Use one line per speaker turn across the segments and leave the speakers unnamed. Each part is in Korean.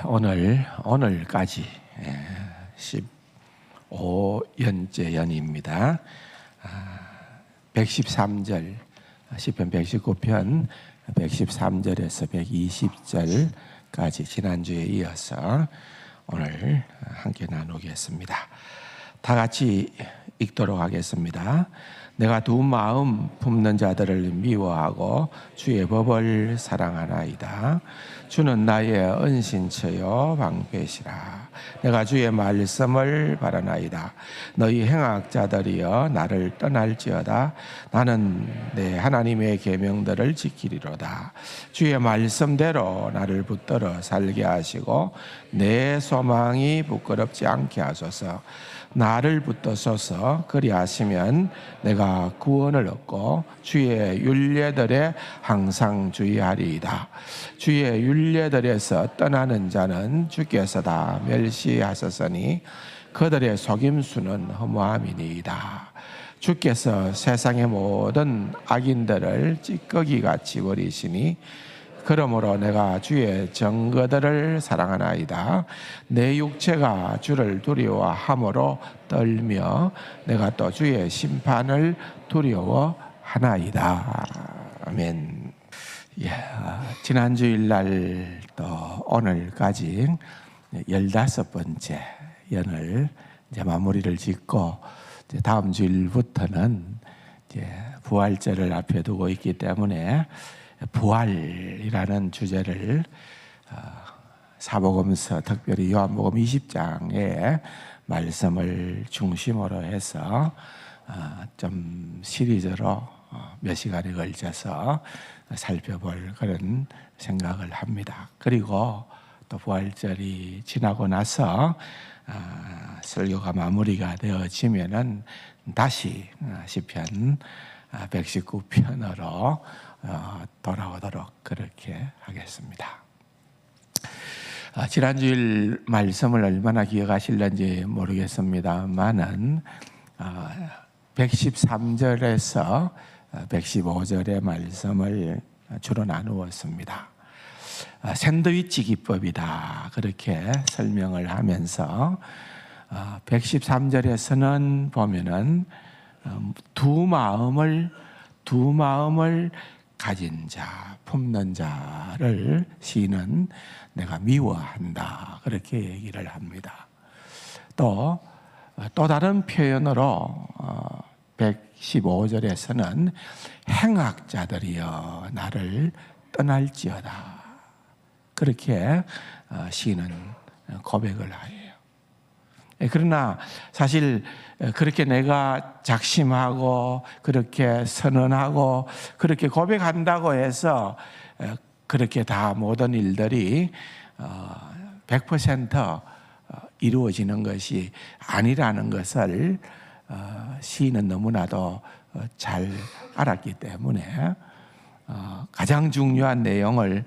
오늘까지 15년째 연입니다. 113절, 시편 119편 113절에서 120절까지 지난주에 이어서 오늘 함께 나누겠습니다. 다 같이 읽도록 하겠습니다. 내가 두 마음 품는 자들을 미워하고 주의 법을 사랑하나이다. 주는 나의 은신처요 방패시라. 내가 주의 말씀을 바라나이다. 너희 행악자들이여 나를 떠날지어다. 나는 내 하나님의 계명들을 지키리로다. 주의 말씀대로 나를 붙들어 살게 하시고 내 소망이 부끄럽지 않게 하소서. 나를 붙드소서. 그리하시면 내가 구원을 얻고 주의 율례들에 항상 주의하리이다. 주의 율례들에서 떠나는 자는 주께서 다 멸시하셨으니 그들의 속임수는 허무함이니이다. 주께서 세상의 모든 악인들을 찌꺼기같이 버리시니 그러므로 내가 주의 증거들을 사랑하나이다. 내 육체가 주를 두려워함으로 떨며 내가 또 주의 심판을 두려워하나이다. 아멘. 지난 주일날 또 오늘까지 15번째 연을 이제 마무리를 짓고 이제 다음 주일부터는 이제 부활절을 앞에 두고 있기 때문에 부활이라는 주제를 사복음서 특별히 요한복음 20장의 말씀을 중심으로 해서 좀 시리즈로 몇 시간에 걸쳐서 살펴볼 그런 생각을 합니다. 그리고 또 부활절이 지나고 나서 설교가 마무리가 되어지면은 다시 시편 119편으로 돌아오도록 그렇게 하겠습니다. 지난주일 말씀을 얼마나 기억하실는지 모르겠습니다만은 113절에서 115절의 말씀을 주로 나누었습니다. 샌드위치 기법이다 그렇게 설명을 하면서 113절에서는 보면은 두 마음을 가진 자, 품는 자를 시인은 내가 미워한다 그렇게 얘기를 합니다. 또 다른 표현으로 115절에서는 행악자들이여 나를 떠날지어다 그렇게 시인은 고백을 해요. 그러나 사실 그렇게 내가 작심하고 그렇게 선언하고 그렇게 고백한다고 해서 그렇게 다 모든 일들이 100% 이루어지는 것이 아니라는 것을 시인은 너무나도 잘 알았기 때문에 가장 중요한 내용을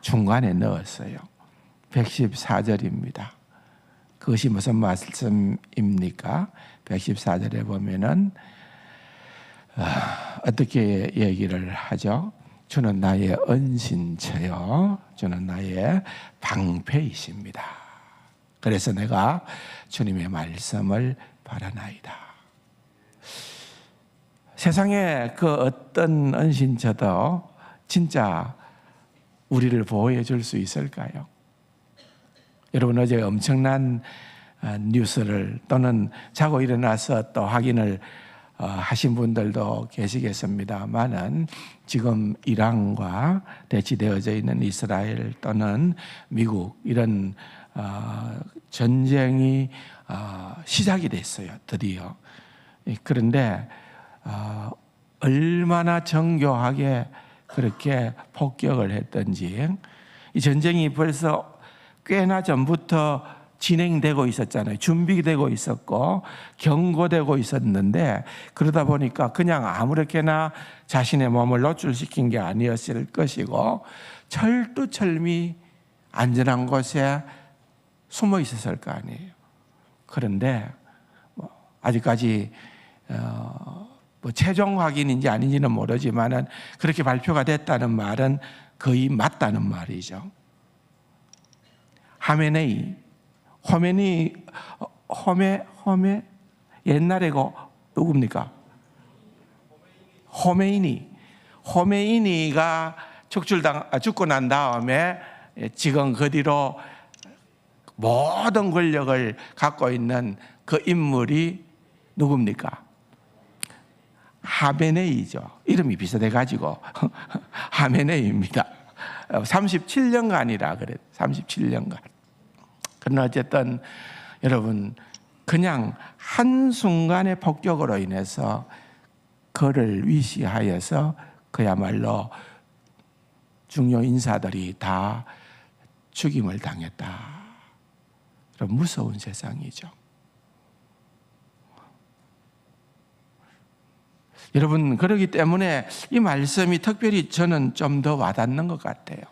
중간에 넣었어요. 114절입니다. 그것이 무슨 말씀입니까? 114절에 보면은 어떻게 얘기를 하죠? 주는 나의 은신처요, 주는 나의 방패이십니다. 그래서 내가 주님의 말씀을 바라나이다. 세상에 그 어떤 은신처도 진짜 우리를 보호해 줄 수 있을까요? 여러분 어제 엄청난 뉴스를 또는 자고 일어나서 또 확인을 하신 분들도 계시겠습니다만은 지금 이란과 대치되어져 있는 이스라엘 또는 미국 이런 전쟁이 시작이 됐어요. 드디어. 그런데 얼마나 정교하게 그렇게 폭격을 했던지 이 전쟁이 벌써 꽤나 전부터 진행되고 있었잖아요. 준비되고 있었고 경고되고 있었는데 그러다 보니까 그냥 아무렇게나 자신의 몸을 노출시킨 게 아니었을 것이고 철두철미 안전한 곳에 숨어 있었을 거 아니에요. 그런데 아직까지 최종 확인인지 아닌지는 모르지만은 그렇게 발표가 됐다는 말은 거의 맞다는 말이죠. 호메 옛날에고 누굽니까? 호메이니가 죽고 난 다음에 지금 그 뒤로 모든 권력을 갖고 있는 그 인물이 누굽니까? 하메네이죠. 이름이 비슷해가지고 하메네이입니다. 37년간이라 그래. 37년간. 그러나 어쨌든 여러분 그냥 한순간의 폭격으로 인해서 그를 위시하여서 그야말로 중요 인사들이 다 죽임을 당했다. 그런 무서운 세상이죠. 여러분 그렇기 때문에 이 말씀이 특별히 저는 좀 더 와닿는 것 같아요.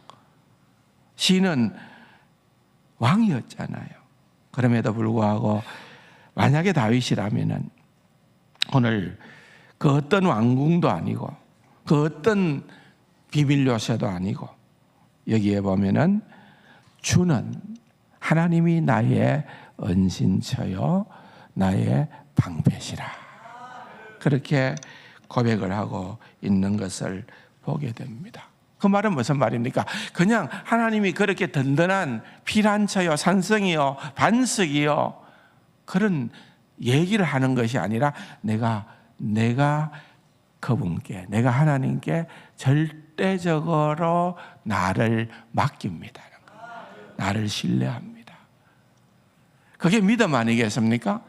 시인은 왕이었잖아요. 그럼에도 불구하고 만약에 다윗이라면은 오늘 그 어떤 왕궁도 아니고 그 어떤 비밀 요새도 아니고 여기에 보면은 주는 하나님이 나의 은신처요 나의 방패시라 그렇게 고백을 하고 있는 것을 보게 됩니다. 그 말은 무슨 말입니까? 그냥 하나님이 그렇게 든든한 피난처요 산성이요 반석이요 그런 얘기를 하는 것이 아니라 내가 그분께 내가 하나님께 절대적으로 나를 맡깁니다. 나를 신뢰합니다. 그게 믿음 아니겠습니까?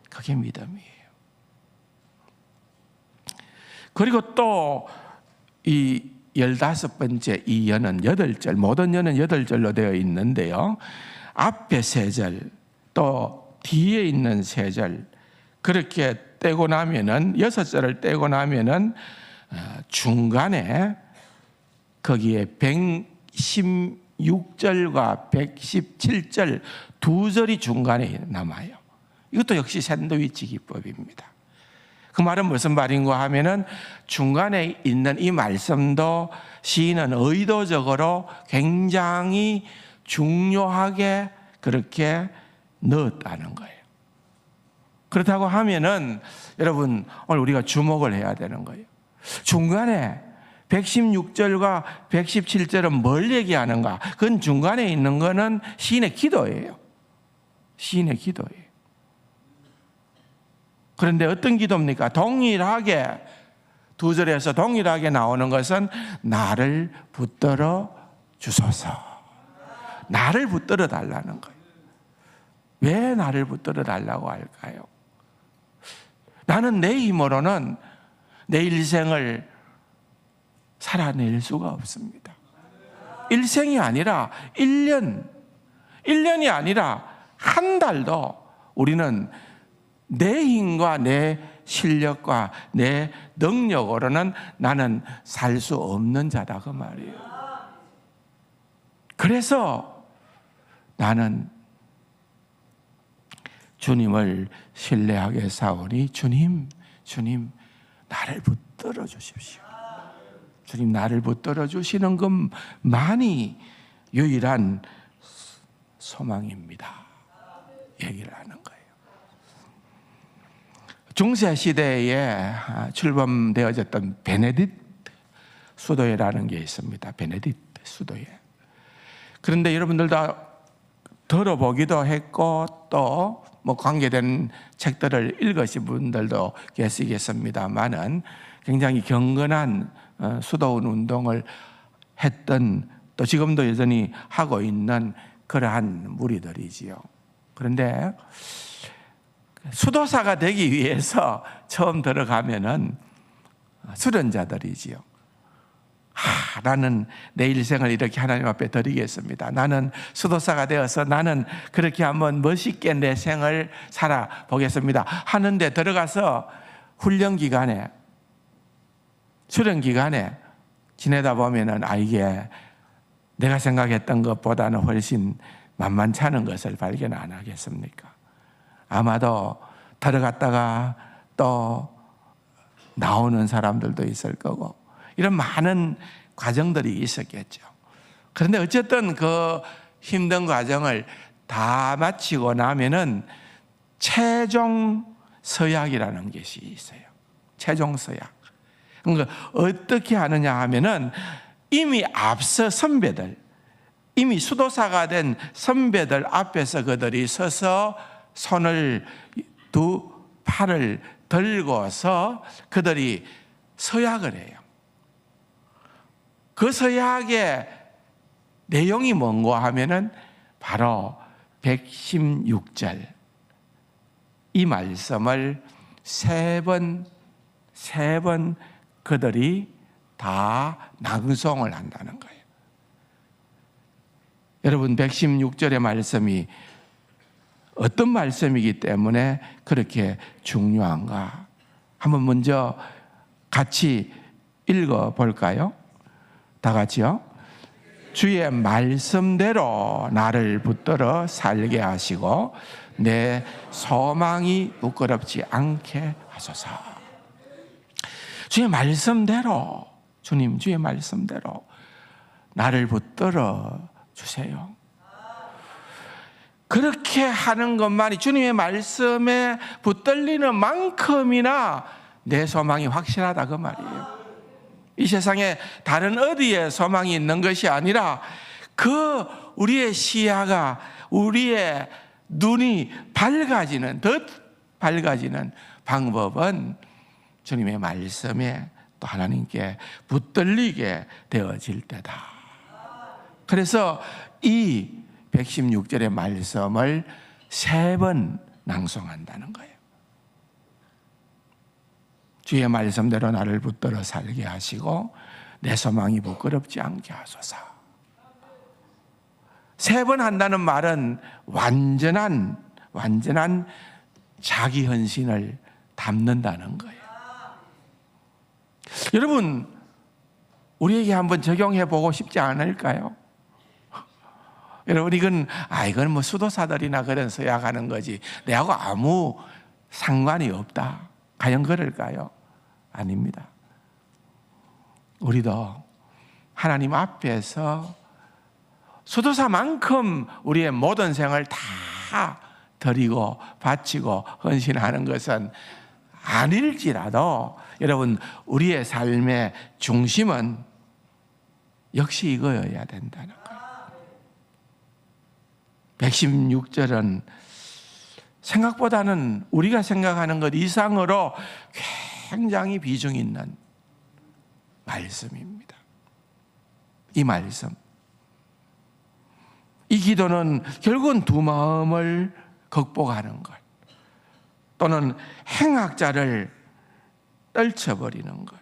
그게 믿음이에요. 그리고 또 이 15번째 이 여는 8절, 모든 여는 8절로 되어 있는데요. 앞에 3절, 또 뒤에 있는 3절, 그렇게 떼고 나면은, 6절을 떼고 나면은, 중간에 거기에 116절과 117절 2절이 중간에 남아요. 이것도 역시 샌드위치 기법입니다. 그 말은 무슨 말인가 하면은 중간에 있는 이 말씀도 시인은 의도적으로 굉장히 중요하게 그렇게 넣었다는 거예요. 그렇다고 하면은 여러분 오늘 우리가 주목을 해야 되는 거예요. 중간에 116절과 117절은 뭘 얘기하는가? 그건 중간에 있는 거는 시인의 기도예요. 시인의 기도예요. 그런데 어떤 기도입니까? 동일하게 2절에서 동일하게 나오는 것은 나를 붙들어 주소서. 나를 붙들어 달라는 거예요. 왜 나를 붙들어 달라고 할까요? 나는 내 힘으로는 내 일생을 살아낼 수가 없습니다. 일생이 아니라 1년이 아니라 한 달도 우리는 내 힘과 내 실력과 내 능력으로는 나는 살 수 없는 자다 그 말이에요. 그래서 나는 주님을 신뢰하게 사오니 주님 나를 붙들어 주십시오. 주님 나를 붙들어 주시는 것만이 유일한 소망입니다. 얘기를 하는 거예요. 중세 시대에 출범되어졌던 베네딕트 수도회라는 게 있습니다. 베네딕트 수도회. 그런데 여러분들도 들어보기도 했고 또 뭐 관계된 책들을 읽으신 분들도 계시겠습니다만은 굉장히 경건한 수도원 운동을 했던 또 지금도 여전히 하고 있는 그러한 무리들이지요. 그런데 수도사가 되기 위해서 처음 들어가면은 수련자들이지요. 나는 내 일생을 이렇게 하나님 앞에 드리겠습니다. 나는 수도사가 되어서 나는 그렇게 한번 멋있게 내 생을 살아보겠습니다 하는데 들어가서 훈련 기간에 수련 기간에 지내다 보면은 이게 내가 생각했던 것보다는 훨씬 만만치 않은 것을 발견 안 하겠습니까? 아마도 들어갔다가 또 나오는 사람들도 있을 거고 이런 많은 과정들이 있었겠죠. 그런데 어쨌든 그 힘든 과정을 다 마치고 나면은 최종 서약이라는 것이 있어요. 최종 서약. 그러니까 어떻게 하느냐 하면은 이미 앞서 선배들, 이미 수도사가 된 선배들 앞에서 그들이 서서 손을 두 팔을 들고서 그들이 서약을 해요. 그 서약의 내용이 뭔가 하면은 바로 116절 이 말씀을 세 번 그들이 다 낭송을 한다는 거예요. 여러분 116절의 말씀이 어떤 말씀이기 때문에 그렇게 중요한가? 한번 먼저 같이 읽어볼까요? 다 같이요. 주의 말씀대로 나를 붙들어 살게 하시고 내 소망이 부끄럽지 않게 하소서. 주의 말씀대로, 주님 주의 말씀대로 나를 붙들어 주세요. 그렇게 하는 것만이, 주님의 말씀에 붙들리는 만큼이나 내 소망이 확실하다 그 말이에요. 이 세상에 다른 어디에 소망이 있는 것이 아니라 그 우리의 시야가, 우리의 눈이 밝아지는, 더 밝아지는 방법은 주님의 말씀에 또 하나님께 붙들리게 되어질 때다. 그래서 이 116절의 말씀을 세 번 낭송한다는 거예요. 주의 말씀대로 나를 붙들어 살게 하시고 내 소망이 부끄럽지 않게 하소서. 세 번 한다는 말은 완전한 자기 헌신을 담는다는 거예요. 여러분, 우리에게 한번 적용해 보고 싶지 않을까요? 여러분, 이건 뭐 수도사들이나 그런 서약하는 거지 내하고 아무 상관이 없다. 과연 그럴까요? 아닙니다. 우리도 하나님 앞에서 수도사만큼 우리의 모든 생을 다 드리고 바치고 헌신하는 것은 아닐지라도 여러분, 우리의 삶의 중심은 역시 이거여야 된다는 거예요. 116절은 생각보다는 우리가 생각하는 것 이상으로 굉장히 비중 있는 말씀입니다. 이 말씀, 이 기도는 결국은 두 마음을 극복하는 것, 또는 행악자를 떨쳐버리는 것.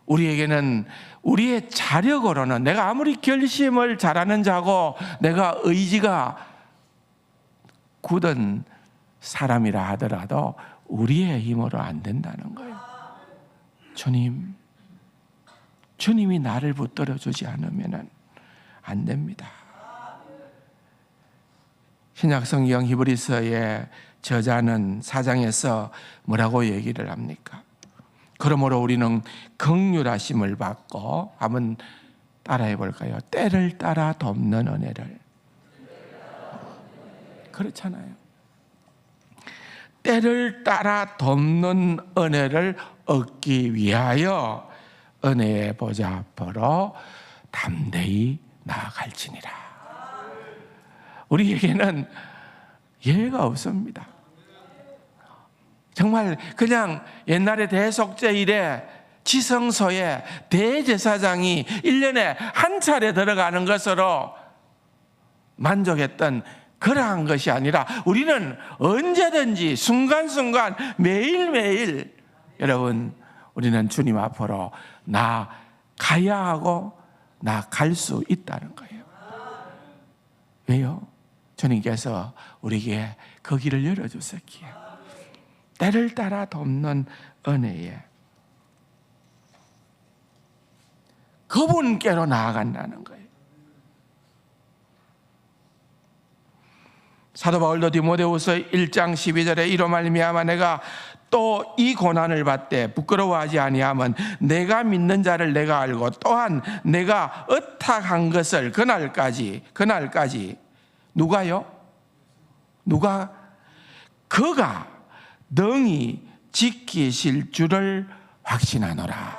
우리에게는 우리의 자력으로는, 내가 아무리 결심을 잘하는 자고 내가 의지가 굳은 사람이라 하더라도 우리의 힘으로 안 된다는 거예요. 주님이 나를 붙들어 주지 않으면 안 됩니다. 신약성경 히브리서의 저자는 4장에서 뭐라고 얘기를 합니까? 그러므로 우리는 긍휼하심을 받고, 한번 따라해 볼까요? 때를 따라 돕는 은혜를. 그렇잖아요. 때를 따라 돕는 은혜를 얻기 위하여 은혜의 보좌 앞으로 담대히 나아갈지니라. 우리에게는 예외가 없습니다. 정말 그냥 옛날에 대속죄 이래 지성소에 대제사장이 1년에 한 차례 들어가는 것으로 만족했던 그러한 것이 아니라 우리는 언제든지 순간순간 매일매일 여러분, 우리는 주님 앞으로 나가야 하고 나갈 수 있다는 거예요. 왜요? 주님께서 우리에게 그 길을 열어주셨기에, 때를 따라 돕는 은혜에 그분께로 나아간다는 거예요. 사도 바울도 디모데후서 1장 12절에 이로 말미암아 내가 또 이 고난을 받되 부끄러워하지 아니하면 내가 믿는 자를 내가 알고 또한 내가 의탁한 것을 그날까지 누가요? 누가? 그가 능히 지키실 줄을 확신하노라.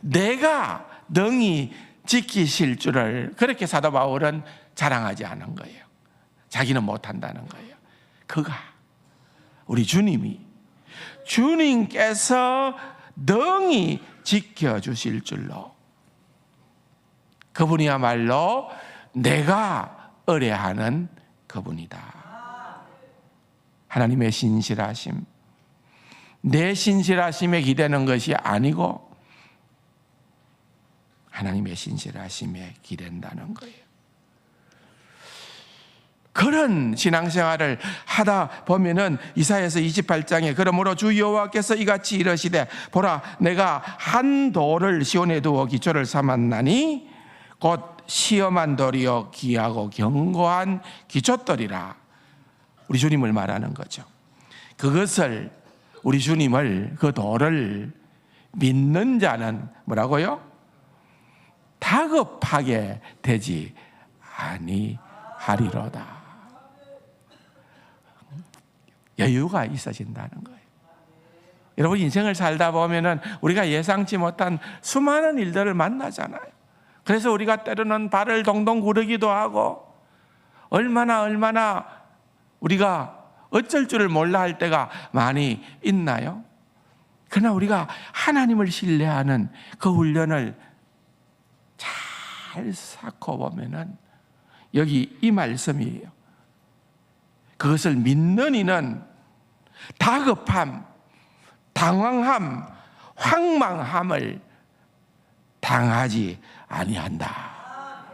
내가 능히 지키실 줄을 그렇게 사도 바울은 자랑하지 않은 거예요. 자기는 못한다는 거예요. 그가, 우리 주님께서 능히 지켜주실 줄로, 그분이야말로 내가 의뢰하는 그분이다. 하나님의 신실하심, 내 신실하심에 기대는 것이 아니고 하나님의 신실하심에 기댄다는 거예요. 그런 신앙생활을 하다 보면은 이사야서 28장에 그러므로 주 여호와께서 이같이 이르시되 보라 내가 한 돌을 시온에 두어 기초를 삼았나니 곧 시험한 돌이요 귀하고 견고한 기초돌이라. 우리 주님을 말하는 거죠. 그것을, 우리 주님을, 그 돌을 믿는 자는 뭐라고요? 다급하게 되지 아니하리로다. 여유가 있어진다는 거예요. 여러분, 인생을 살다 보면은 우리가 예상치 못한 수많은 일들을 만나잖아요. 그래서 우리가 때로는 발을 동동 구르기도 하고 얼마나 우리가 어쩔 줄을 몰라 할 때가 많이 있나요? 그러나 우리가 하나님을 신뢰하는 그 훈련을 잘 쌓고 보면은 여기 이 말씀이에요. 그것을 믿는 이는 다급함, 당황함, 황망함을 당하지 아니한다.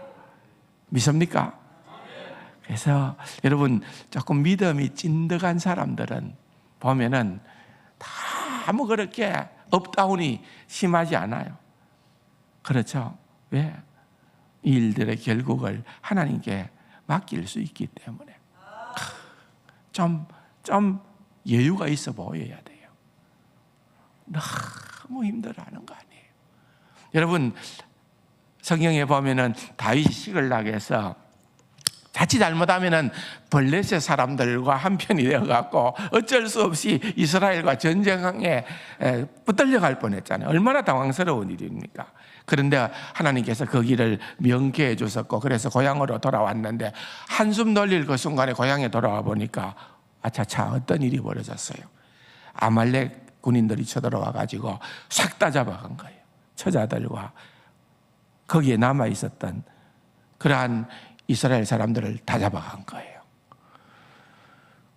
믿습니까? 그래서 여러분, 조금 믿음이 찐득한 사람들은 보면은 다 뭐 그렇게 업다운이 심하지 않아요. 그렇죠? 왜? 이 일들의 결국을 하나님께 맡길 수 있기 때문에 좀 여유가 있어 보여야 돼요. 너무 힘들어하는 거 아니에요. 여러분, 성경에 보면은 다윗이 시글락에서 자칫 잘못하면은 블레셋 사람들과 한편이 되어갖고 어쩔 수 없이 이스라엘과 전쟁에 붙들려 갈 뻔했잖아요. 얼마나 당황스러운 일입니까? 그런데 하나님께서 그 길을 명쾌해 주셨고, 그래서 고향으로 돌아왔는데 한숨 돌릴 그 순간에 고향에 돌아와 보니까 아차차, 어떤 일이 벌어졌어요. 아말렉 군인들이 쳐들어와 가지고 싹 다 잡아간 거예요. 처자들과 거기에 남아 있었던 그러한 이스라엘 사람들을 다 잡아간 거예요.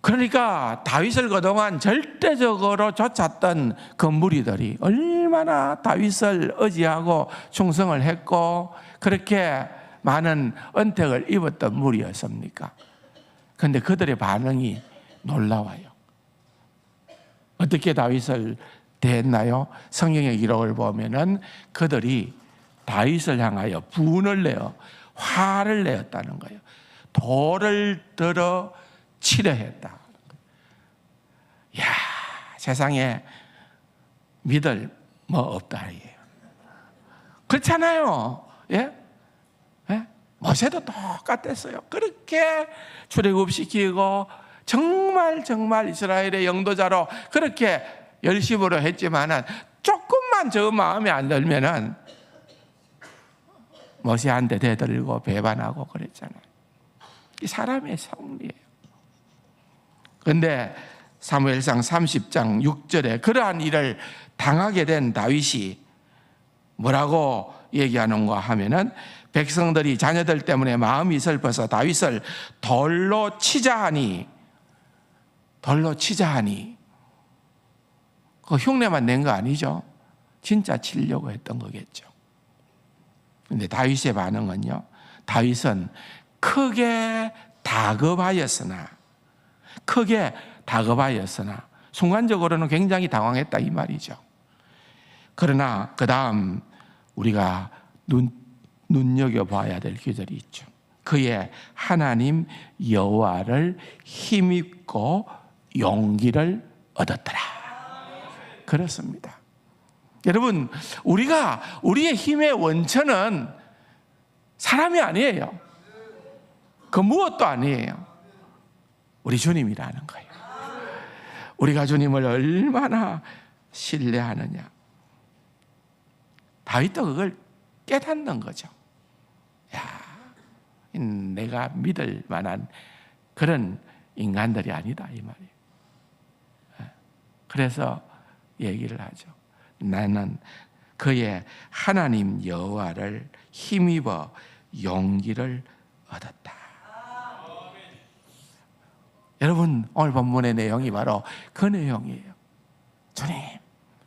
그러니까 다윗을 그동안 절대적으로 쫓았던 그 무리들이 얼마나 다윗을 의지하고 충성을 했고 그렇게 많은 은택을 입었던 무리였습니까? 그런데 그들의 반응이 놀라워요. 어떻게 다윗을 대했나요? 성경의 기록을 보면은 그들이 다윗을 향하여 분을 내어 화를 내었다는 거예요. 돌을 들어 치려 했다. 야, 세상에 믿을 뭐 없다 이게요. 그렇잖아요. 예? 예? 모세도 똑같았어요. 그렇게 출애굽시키고 정말 이스라엘의 영도자로 그렇게 열심으로 했지만은 조금만 저 마음에 안 들면은 모세한테 대들고 배반하고 그랬잖아요. 이 사람의 성리예요. 그런데 사무엘상 30장 6절에 그러한 일을 당하게 된 다윗이 뭐라고 얘기하는가 하면은 백성들이 자녀들 때문에 마음이 슬퍼서 다윗을 돌로 치자 하니 그 흉내만 낸 거 아니죠? 진짜 치려고 했던 거겠죠. 그런데 다윗의 반응은요, 다윗은 크게 다급하였으나 순간적으로는 굉장히 당황했다 이 말이죠. 그러나 그 다음 우리가 눈여겨봐야 될 규절이 있죠. 그의 하나님 여호와를 힘입고 용기를 얻었더라. 그렇습니다. 여러분, 우리의 힘의 원천은 사람이 아니에요. 그 무엇도 아니에요. 우리 주님이라는 거예요. 우리가 주님을 얼마나 신뢰하느냐. 다윗도 그걸 깨닫는 거죠. 야, 내가 믿을 만한 그런 인간들이 아니다, 이 말이에요. 그래서 얘기를 하죠. 나는 그의 하나님 여호와를 힘입어 용기를 얻었다. 여러분, 오늘 본문의 내용이 바로 그 내용이에요.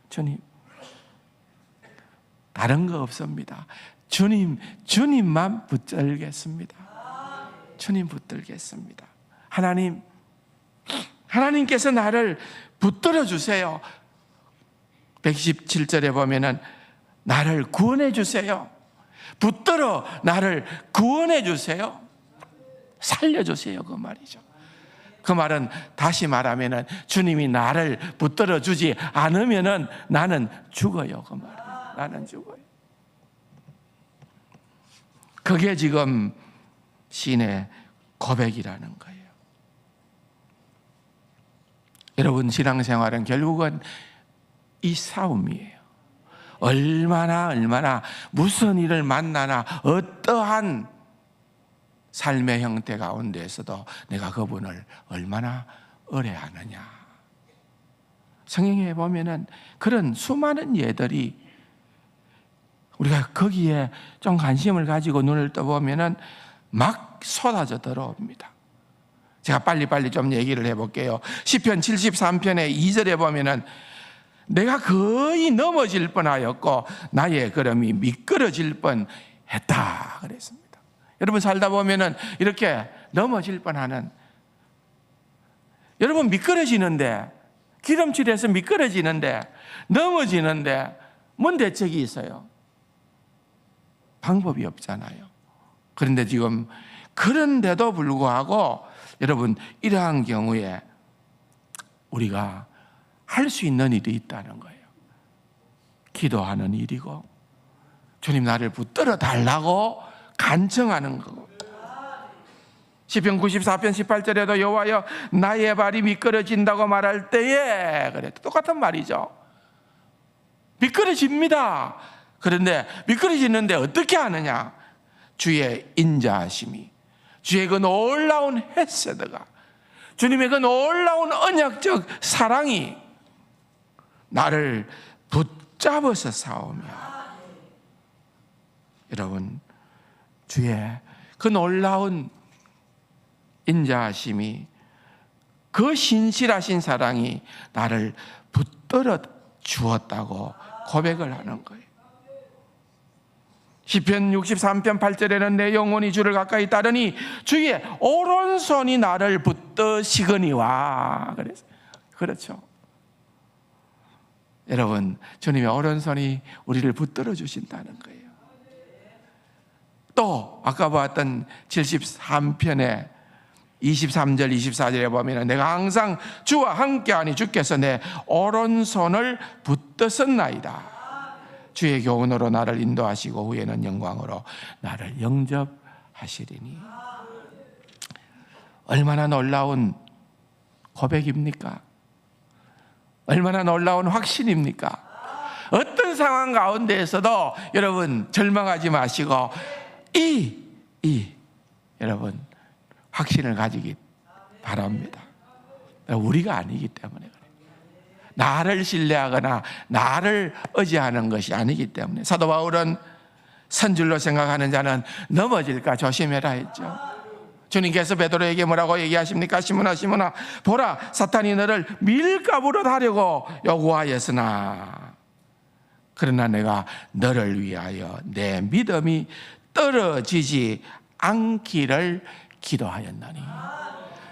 주님, 다른 거 없습니다. 주님만 붙들겠습니다. 주님 붙들겠습니다. 하나님께서 나를 붙들어 주세요. 117절에 보면은 나를 구원해 주세요. 붙들어 나를 구원해 주세요. 살려 주세요, 그 말이죠. 그 말은 다시 말하면은 주님이 나를 붙들어 주지 않으면은 나는 죽어요, 그 말이에요. 나는 죽어요. 그게 지금 시인의 고백이라는 거예요. 여러분, 신앙생활은 결국은 이 싸움이에요. 얼마나 무슨 일을 만나나 어떠한 삶의 형태 가운데에서도 내가 그분을 얼마나 의뢰하느냐. 성경에 보면은 그런 수많은 예들이 우리가 거기에 좀 관심을 가지고 눈을 떠보면은 막 쏟아져 들어옵니다. 제가 빨리빨리 좀 얘기를 해볼게요. 시편 73편의 2절에 보면은 내가 거의 넘어질 뻔하였고 나의 걸음이 미끄러질 뻔했다 그랬습니다. 여러분, 살다 보면은 이렇게 넘어질 뻔하는, 여러분, 미끄러지는데, 기름칠해서 미끄러지는데, 넘어지는데 뭔 대책이 있어요? 방법이 없잖아요. 그런데 지금 그런데도 불구하고 여러분, 이러한 경우에 우리가 할 수 있는 일이 있다는 거예요. 기도하는 일이고, 주님 나를 붙들어 달라고 간청하는 거고. 시편 94편 18절에도 여호와여 나의 발이 미끄러진다고 말할 때에, 그래, 똑같은 말이죠. 미끄러집니다. 그런데 미끄러지는데 어떻게 하느냐? 주의 인자하심이, 주의 그 놀라운 헤세드가, 주님의 그 놀라운 언약적 사랑이 나를 붙잡아서 싸우며, 여러분, 주의 그 놀라운 인자하심이, 그 신실하신 사랑이 나를 붙들어 주었다고 고백을 하는 거예요. 시편 63편 8절에는 내 영혼이 주를 가까이 따르니 주의 오른손이 나를 붙드시거니와. 그렇죠. 여러분, 주님의 오른손이 우리를 붙들어 주신다는 거예요. 또 아까 보았던 73편의 23절 24절에 보면 내가 항상 주와 함께하니 주께서 내 오른손을 붙드셨나이다. 주의 교훈으로 나를 인도하시고 후에는 영광으로 나를 영접하시리니. 얼마나 놀라운 고백입니까? 얼마나 놀라운 확신입니까? 어떤 상황 가운데에서도 여러분 절망하지 마시고 여러분 확신을 가지기 바랍니다. 우리가 아니기 때문에 그래요. 나를 신뢰하거나 나를 의지하는 것이 아니기 때문에. 사도 바울은 선줄로 생각하는 자는 넘어질까 조심해라 했죠. 주님께서 베드로에게 뭐라고 얘기하십니까? 시몬아 보라, 사탄이 너를 밀가부로 하려고 요구하였으나 그러나 내가 너를 위하여 내 믿음이 떨어지지 않기를 기도하였나니.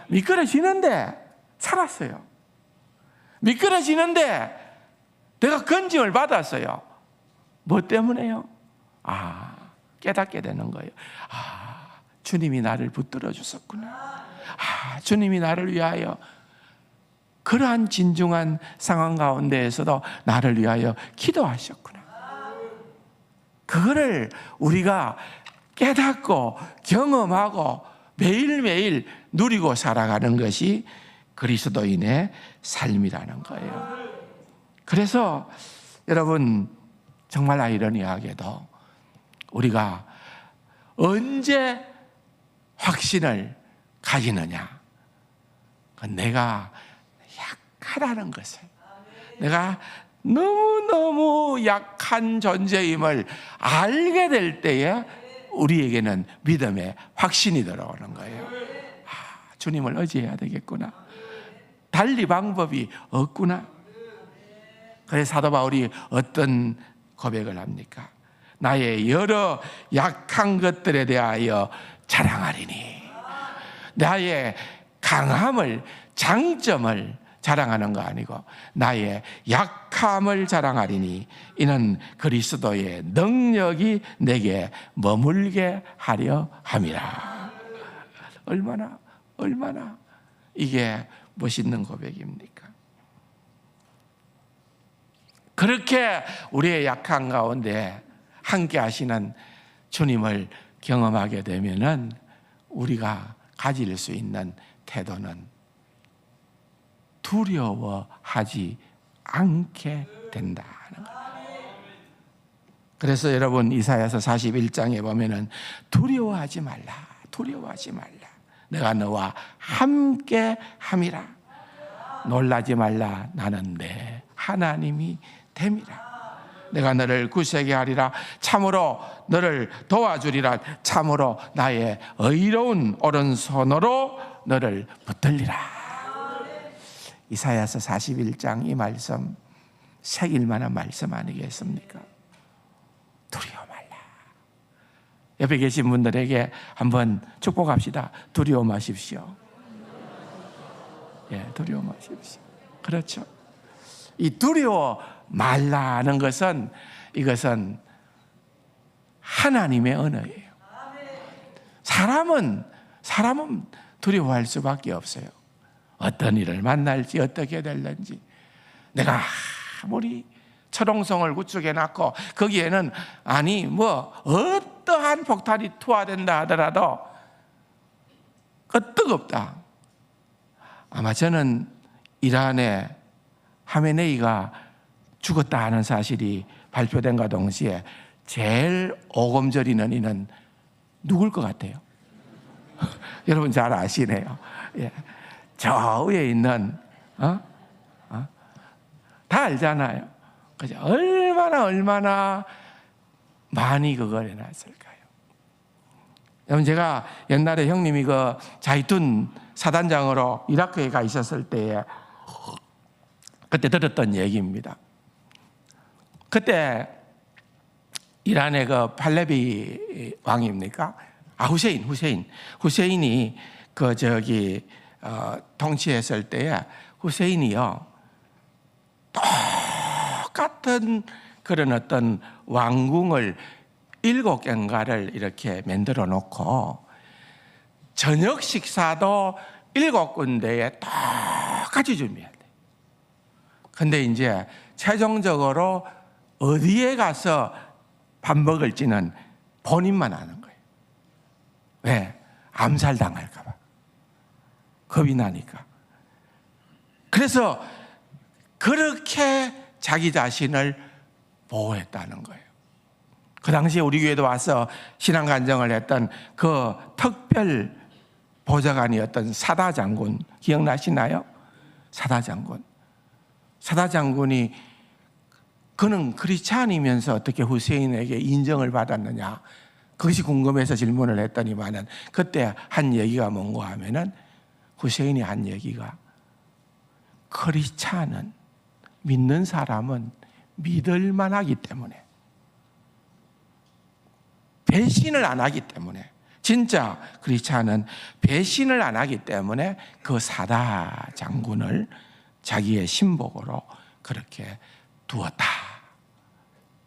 미끄러지는데 살았어요. 미끄러지는데 내가 건짐을 받았어요. 뭐 때문에요? 깨닫게 되는 거예요. 주님이 나를 붙들어 주셨구나. 주님이 나를 위하여 그러한 진중한 상황 가운데에서도 나를 위하여 기도하셨구나. 그거를 우리가 깨닫고 경험하고 매일매일 누리고 살아가는 것이 그리스도인의 삶이라는 거예요. 그래서 여러분, 정말 아이러니하게도 우리가 언제 확신을 가지느냐? 내가 약하다는 것을, 내가 너무너무 약한 존재임을 알게 될 때에 우리에게는 믿음의 확신이 들어오는 거예요. 주님을 의지해야 되겠구나. 달리 방법이 없구나. 그래서 사도 바울이 어떤 고백을 합니까? 나의 여러 약한 것들에 대하여 자랑하리니. 나의 강함을, 장점을 자랑하는 거 아니고 나의 약함을 자랑하리니 이는 그리스도의 능력이 내게 머물게 하려 함이라. 얼마나 이게 멋있는 고백입니까? 그렇게 우리의 약한 가운데 함께 하시는 주님을 경험하게 되면은 우리가 가질 수 있는 태도는 두려워하지 않게 된다는 거예요. 그래서 여러분, 이사야서 41장에 보면은 두려워하지 말라. 내가 너와 함께 함이라. 놀라지 말라. 나는 내 하나님이 됨이라. 내가 너를 굳세게 하리라. 참으로 너를 도와주리라. 참으로 나의 의로운 오른손으로 너를 붙들리라. 이사야서 41장 이 말씀 새길 만한 말씀 아니겠습니까? 두려워 말라. 옆에 계신 분들에게 한번 축복합시다. 두려워 마십시오. 예, 두려워 마십시오. 그렇죠. 이 두려워 말라는 것은, 이것은 하나님의 언어예요. 사람은 두려워할 수밖에 없어요. 어떤 일을 만날지, 어떻게 될는지. 내가 아무리 철옹성을 구축해 놨고 거기에는 어떠한 폭탄이 투하된다 하더라도 끄떡없다. 아마 저는 이란의 하메네이가 죽었다 하는 사실이 발표된과 동시에 제일 오금저리는 이는 누굴 것 같아요? 여러분 잘 아시네요. 예. 저 위에 있는 다 알잖아요. 그죠? 얼마나 많이 그걸 해놨을까요? 여러분, 제가 옛날에 형님이 그 자이툰 사단장으로 이라크에 가 있었을 때에 그때 들었던 얘기입니다. 그때 이란의 그 팔레비 왕입니까? 후세인이 통치했을 때에 후세인이요, 똑같은 그런 어떤 왕궁을 7개인가를 이렇게 만들어 놓고 저녁 식사도 7군데에 똑같이 준비해야 돼. 근데 이제 최종적으로 어디에 가서 밥 먹을지는 본인만 아는 거예요. 왜? 암살당할까 봐. 겁이 나니까. 그래서 그렇게 자기 자신을 보호했다는 거예요. 그 당시에 우리 교회도 와서 신앙 간증을 했던 그 특별 보좌관이었던 사다 장군 기억나시나요? 사다 장군이 그는 크리스찬이면서 어떻게 후세인에게 인정을 받았느냐, 그것이 궁금해서 질문을 했더니만은 그때 한 얘기가 뭔가 하면은 후세인이 한 얘기가, 크리스찬은, 믿는 사람은 믿을만 하기 때문에, 배신을 안 하기 때문에, 진짜 크리스찬은 배신을 안 하기 때문에 그 사다 장군을 자기의 신복으로 그렇게 두었다.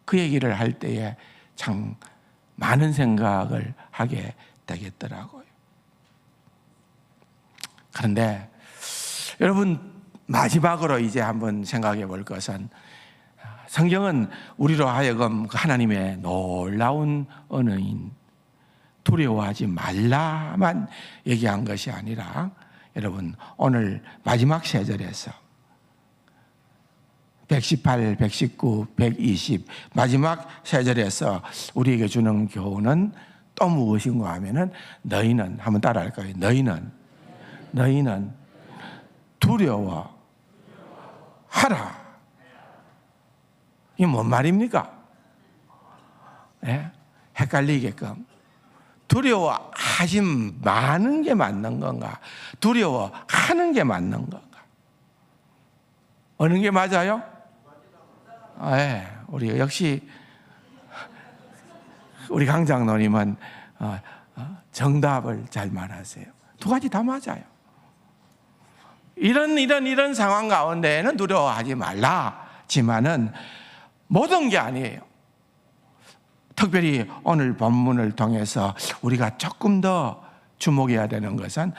그 얘기를 할 때에 참 많은 생각을 하게 되겠더라고요. 그런데 여러분, 마지막으로 이제 한번 생각해 볼 것은, 성경은 우리로 하여금 하나님의 놀라운 언어인 두려워하지 말라만 얘기한 것이 아니라, 여러분 오늘 마지막 세 절에서 118, 119, 120 마지막 세 절에서 우리에게 주는 교훈은 또 무엇인가 하면은, 너희는, 한번 따라할 거예요. 너희는 두려워하라. 이게 뭔 말입니까? 네? 헷갈리게끔. 두려워하지 마는 게 맞는 건가? 두려워하는 게 맞는 건가? 어느 게 맞아요? 네, 우리 역시 우리 강장로님은 정답을 잘 말하세요. 두 가지 다 맞아요. 이런 상황 가운데에는 두려워하지 말라지만은 모든 게 아니에요. 특별히 오늘 본문을 통해서 우리가 조금 더 주목해야 되는 것은,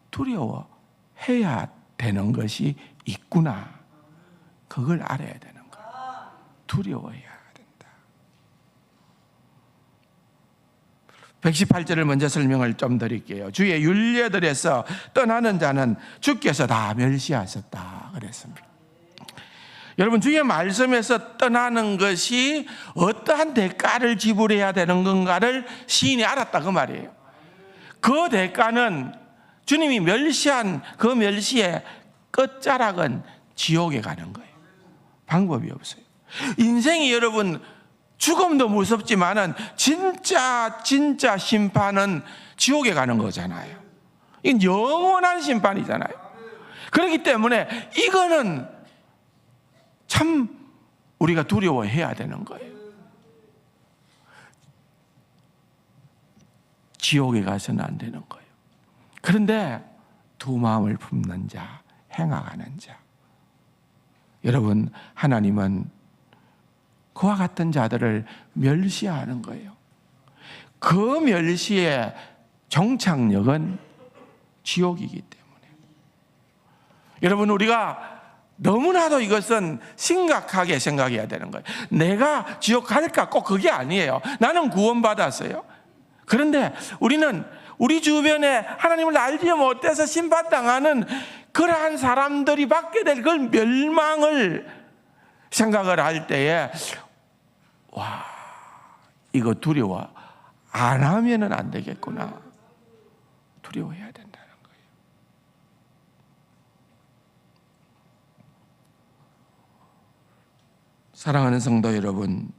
두려워해야 되는 것이 있구나. 그걸 알아야 되는 거예요. 두려워해야 된다. 118절을 먼저 설명을 좀 드릴게요. 주의 율례들에서 떠나는 자는 주께서 다 멸시하셨다 그랬습니다. 여러분, 주의 말씀에서 떠나는 것이 어떠한 대가를 지불해야 되는 건가를 시인이 알았다 그 말이에요. 그 대가는 주님이 멸시한 그 멸시의 끝자락은 지옥에 가는 거예요. 방법이 없어요. 인생이 여러분 죽음도 무섭지만은 진짜 심판은 지옥에 가는 거잖아요. 이건 영원한 심판이잖아요. 그렇기 때문에 이거는 참 우리가 두려워해야 되는 거예요. 지옥에 가서는 안 되는 거예요. 그런데 두 마음을 품는 자, 행하는 자. 여러분, 하나님은 그와 같은 자들을 멸시하는 거예요. 그 멸시의 종착역은 지옥이기 때문에. 여러분, 우리가 너무나도 이것은 심각하게 생각해야 되는 거예요. 내가 지옥 갈까? 꼭 그게 아니에요. 나는 구원받았어요. 그런데 우리는 우리 주변에 하나님을 알지 못해서 심판당하는 그러한 사람들이 받게 될 그 멸망을 생각을 할 때에, 이거 두려워 안 하면은 안 되겠구나. 두려워해야 된다는 거예요. 사랑하는 성도 여러분,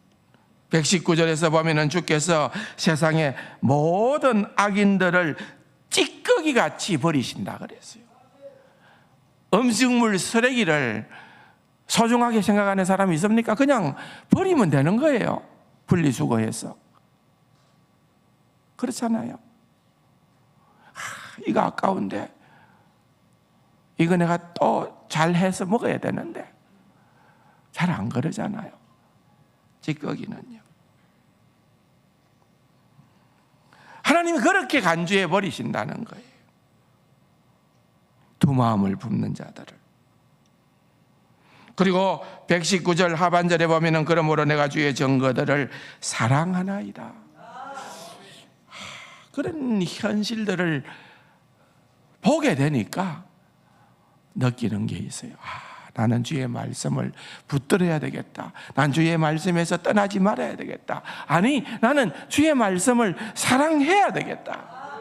119절에서 보면은 주께서 세상의 모든 악인들을 찌꺼기 같이 버리신다 그랬어요. 음식물 쓰레기를 소중하게 생각하는 사람이 있습니까? 그냥 버리면 되는 거예요. 분리수거해서. 그렇잖아요. 이거 아까운데 이거 내가 또 잘해서 먹어야 되는데 잘 안 그러잖아요. 찌꺼기는요. 하나님이 그렇게 간주해 버리신다는 거예요. 두 마음을 품는 자들을. 그리고 119절 하반절에 보면은 그러므로 내가 주의 증거들을 사랑하나이다. 그런 현실들을 보게 되니까 느끼는 게 있어요. 나는 주의 말씀을 붙들어야 되겠다. 난 주의 말씀에서 떠나지 말아야 되겠다. 아니, 나는 주의 말씀을 사랑해야 되겠다.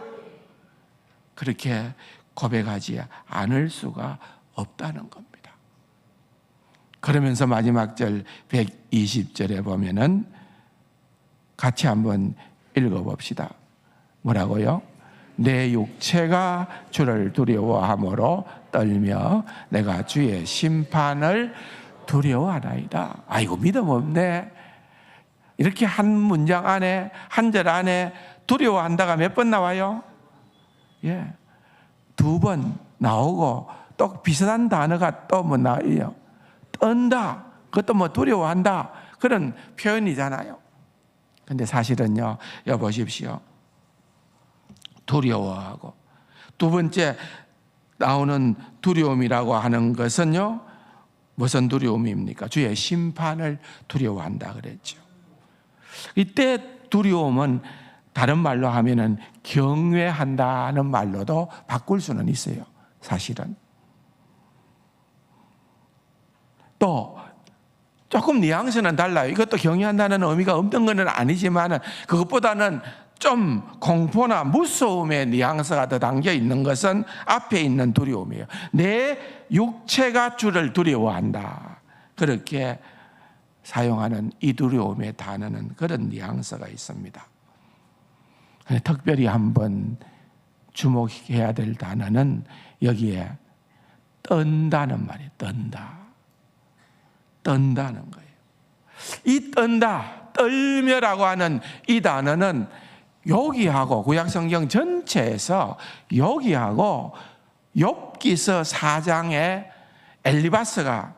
그렇게 고백하지 않을 수가 없다는 겁니다. 그러면서 마지막 절 120절에 보면은 같이 한번 읽어봅시다. 뭐라고요? 내 육체가 주를 두려워함으로 떨며 내가 주의 심판을 두려워하나이다. 아이고, 믿음 없네. 이렇게 한 문장 안에, 한 절 안에 두려워한다가 몇 번 나와요? 예, 2번 나오고 또 비슷한 단어가 또 뭐 나와요? 떤다. 그것도 뭐 두려워한다. 그런 표현이잖아요. 근데 사실은요, 여보십시오. 두려워하고 두 번째 나오는 두려움이라고 하는 것은요, 무슨 두려움입니까? 주의 심판을 두려워한다 그랬죠. 이때 두려움은 다른 말로 하면은 경외한다는 말로도 바꿀 수는 있어요. 사실은. 또 조금 뉘앙스는 달라요. 이것도 경외한다는 의미가 없는 건 아니지만 그것보다는 좀 공포나 무서움의 뉘앙스가 더 담겨 있는 것은 앞에 있는 두려움이에요. 내 육체가 주를 두려워한다. 그렇게 사용하는 이 두려움의 단어는 그런 뉘앙스가 있습니다. 특별히 한번 주목해야 될 단어는 여기에 떤다는 말이에요. 떤다는 거예요. 이 떤다, 떨며라고 하는 이 단어는 여기하고 구약성경 전체에서 여기하고 욥기서 4장에 엘리바스가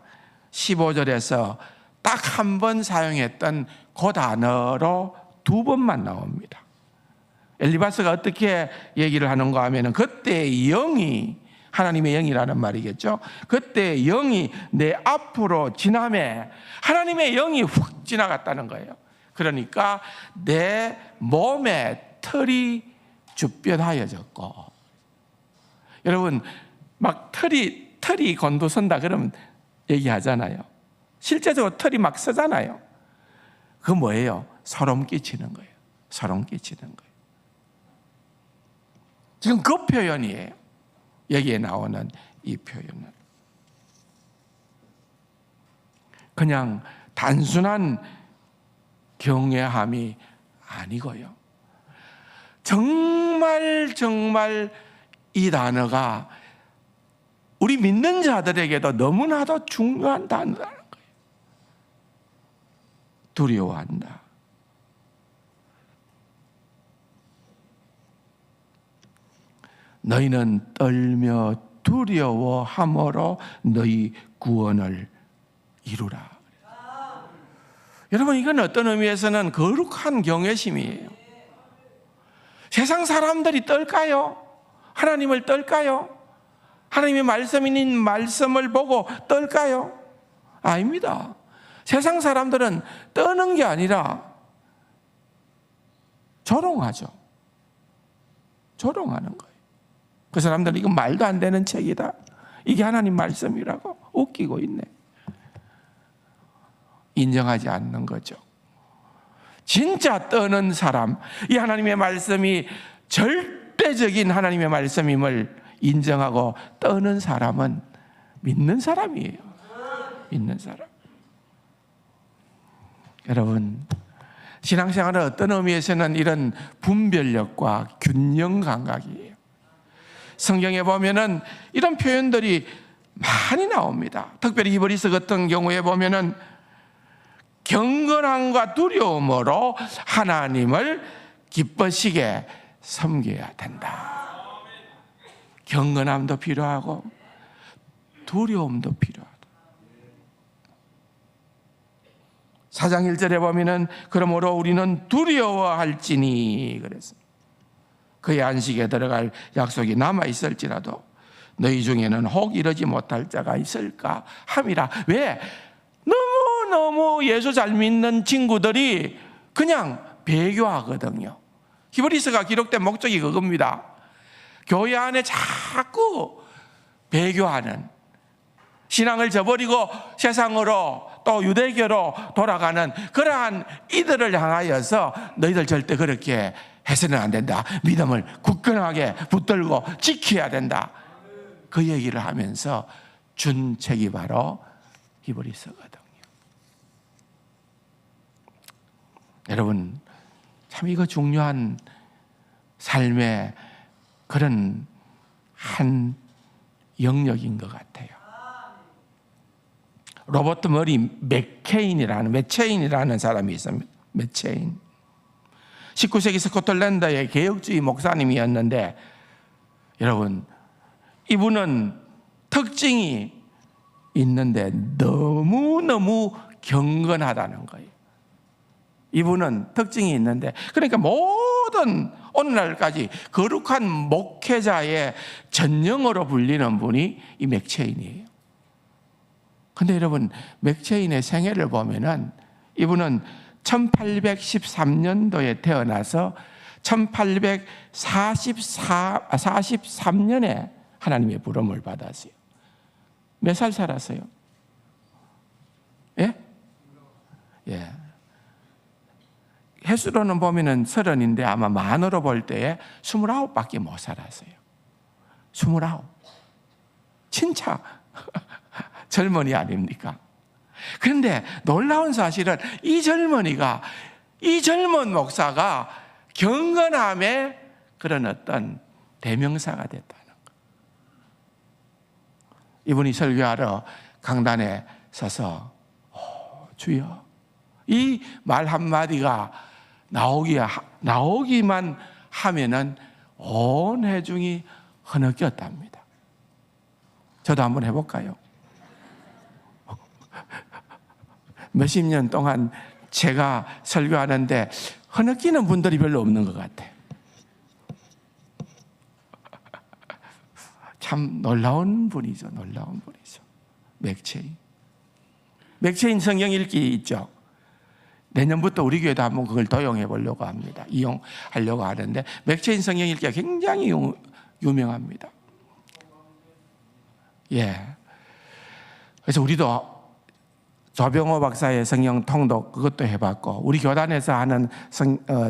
15절에서 딱 한 번 사용했던 그 단어로 2번만 나옵니다. 엘리바스가 어떻게 얘기를 하는가 하면은 그때 영이, 하나님의 영이라는 말이겠죠. 그때 영이 내 앞으로 지나매 하나님의 영이 훅 지나갔다는 거예요. 그러니까 내 몸에 털이 주변하여졌고, 여러분 막 털이 곤두선다 그러면 얘기하잖아요. 실제적으로 털이 막 서잖아요. 그거 뭐예요? 소름 끼치는 거예요. 소름 끼치는 거예요. 지금 그 표현이에요. 여기에 나오는 이 표현은 그냥 단순한 경외함이 아니고요. 정말 이 단어가 우리 믿는 자들에게도 너무나도 중요한 단어라는 거예요. 두려워한다. 너희는 떨며 두려워함으로 너희 구원을 이루라. 여러분, 이건 어떤 의미에서는 거룩한 경외심이에요. 세상 사람들이 떨까요? 하나님을 떨까요? 하나님의 말씀인 말씀을 보고 떨까요? 아닙니다. 세상 사람들은 떠는 게 아니라 조롱하죠. 조롱하는 거예요. 그 사람들은 이거 말도 안 되는 책이다, 이게 하나님 말씀이라고 웃기고 있네. 인정하지 않는 거죠. 진짜 떠는 사람, 이 하나님의 말씀이 절대적인 하나님의 말씀임을 인정하고 떠는 사람은 믿는 사람이에요. 믿는 사람. 여러분, 신앙생활은 어떤 의미에서는 이런 분별력과 균형 감각이에요. 성경에 보면은 이런 표현들이 많이 나옵니다. 특별히 히브리서 같은 경우에 보면은 경건함과 두려움으로 하나님을 기쁘시게 섬겨야 된다. 경건함도 필요하고 두려움도 필요하다. 4장 1절에 보면은 그러므로 우리는 두려워할지니 그랬습니다. 그의 안식에 들어갈 약속이 남아 있을지라도 너희 중에는 혹 이러지 못할 자가 있을까 함이라. 왜? 너무 예수 잘 믿는 친구들이 그냥 배교하거든요. 히브리서가 기록된 목적이 그겁니다. 교회 안에 자꾸 배교하는, 신앙을 저버리고 세상으로 또 유대교로 돌아가는 그러한 이들을 향하여서 너희들 절대 그렇게 해서는 안 된다. 믿음을 굳건하게 붙들고 지켜야 된다. 그 얘기를 하면서 준 책이 바로 히브리서거든요. 여러분, 참 이거 중요한 삶의 그런 한 영역인 것 같아요. 로버트 머리 매체인이라는 사람이 있습니다. 매체인. 19세기 스코틀랜드의 개혁주의 목사님이었는데, 여러분, 이분은 특징이 있는데 너무너무 경건하다는 거예요. 이분은 특징이 있는데, 그러니까 모든 오늘날까지 거룩한 목회자의 전령으로 불리는 분이 이 맥체인이에요. 근데 여러분, 맥체인의 생애를 보면은 이분은 1813년도에 태어나서 1843년에 하나님의 부름을 받았어요. 몇 살 살았어요? 예? 예. 횟수로는 보면은 30인데 아마 만으로 볼 때에 29밖에 못 살았어요. 29. 진짜 젊은이 아닙니까? 그런데 놀라운 사실은 이 젊은 목사가 경건함의 그런 어떤 대명사가 됐다는 거. 이분이 설교하러 강단에 서서 주여, 이 말 한마디가 나오기만 하면은 온 회중이 흐느꼈답니다. 저도 한번 해볼까요? 몇십 년 동안 제가 설교하는데 흐느끼는 분들이 별로 없는 것 같아요. 참 놀라운 분이죠. 놀라운 분이죠. 맥체인 성경 읽기 있죠. 내년부터 우리 교회도 한번 그걸 도용해 보려고 합니다. 이용하려고 하는데 맥체인 성경 읽기가 굉장히 유명합니다. 예. 그래서 우리도 조병호 박사의 성경 통독 그것도 해봤고 우리 교단에서 하는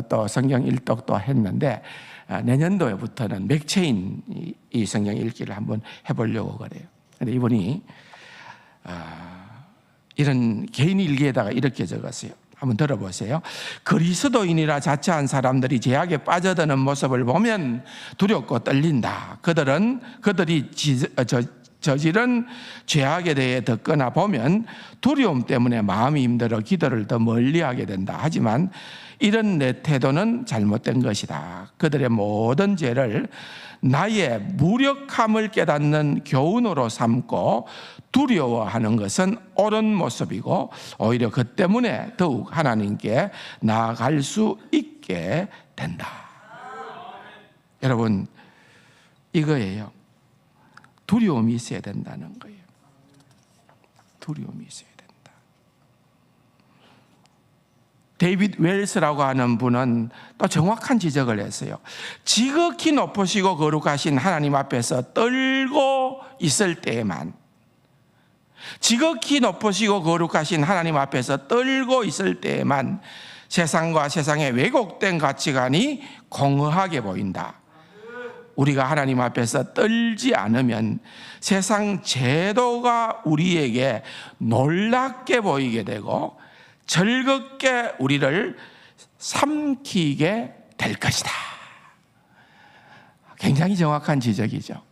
또 성경 일독도 했는데 내년도부터는 맥체인 이 성경 읽기를 한번 해보려고 그래요. 그런데 이분이 이런 개인 일기에다가 이렇게 적었어요. 한번 들어보세요. 그리스도인이라 자처한 사람들이 죄악에 빠져드는 모습을 보면 두렵고 떨린다. 그들이 저지른 죄악에 대해 듣거나 보면 두려움 때문에 마음이 힘들어 기도를 더 멀리하게 된다. 하지만 이런 내 태도는 잘못된 것이다. 그들의 모든 죄를 나의 무력함을 깨닫는 교훈으로 삼고 두려워하는 것은 옳은 모습이고 오히려 그 때문에 더욱 하나님께 나아갈 수 있게 된다. 여러분, 이거예요. 두려움이 있어야 된다는 거예요. 두려움이 있어야 된다. 데이빗 웰스라고 하는 분은 또 정확한 지적을 했어요. 지극히 높으시고 거룩하신 하나님 앞에서 떨고 있을 때에만, 지극히 높으시고 거룩하신 하나님 앞에서 떨고 있을 때에만 세상과 세상의 왜곡된 가치관이 공허하게 보인다. 우리가 하나님 앞에서 떨지 않으면 세상 제도가 우리에게 놀랍게 보이게 되고 즐겁게 우리를 삼키게 될 것이다. 굉장히 정확한 지적이죠.